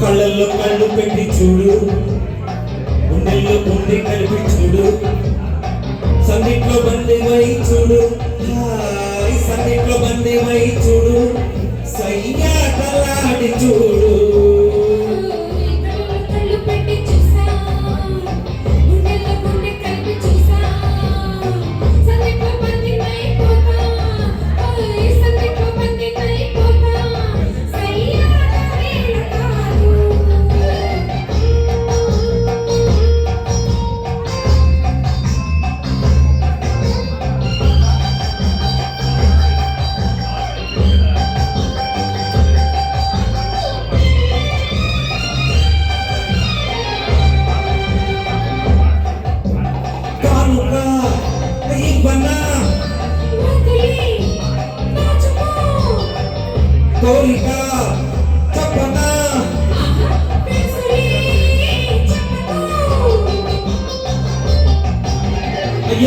కళ్ళల్లో కళ్ళు పెట్టి చూడు, గుండెల్లో గుండె కలిపి చూడు, సందిట్లో బందివై చూడు, సందిట్లో బందివై చూడు, సయ్యాటలాడి చూడు. కోరిక చెప్పనా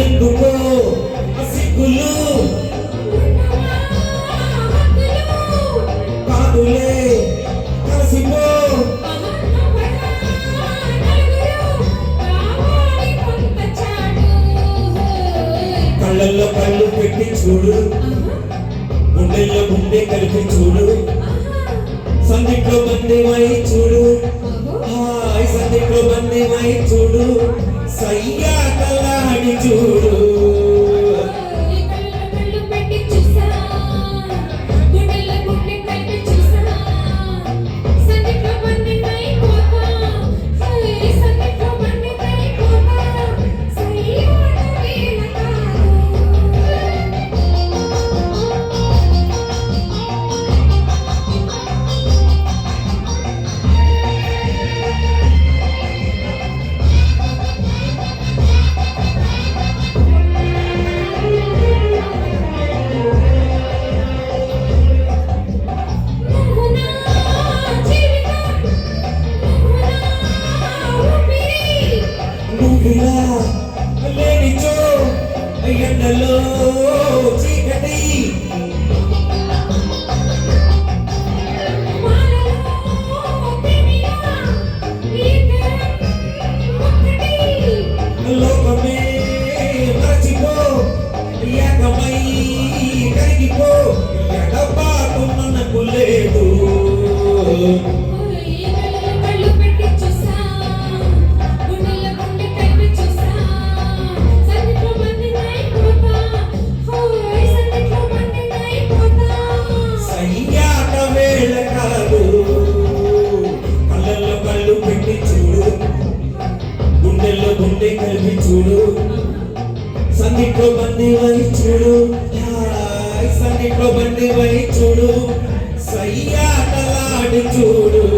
ఎందుకో సిగ్గులు కాదులే కలిసిపో. కళ్ళల్లో కళ్ళు పెట్టి చూడు, గుండెల్లో గుండె కలిపి చూడు, సందిట్లో బందివై చూడు, సందిట్లో బందివై చూడు, సయ్యాటలాడి చూడు. లేనిచో ఎండలో చీకటి లోకమే మరచిపో, ఏకమై కరిగిపో, ఎడబాటు మనకు లేదు. కళ్ళల్లో కళ్ళు పెట్టి చూడు, గుండెల్లో గుండె కలిపి చూడు, సందిట్లో బందివై చూడు, సందిట్లో బందివై చూడు, సయ్యాటలాడి చూడు.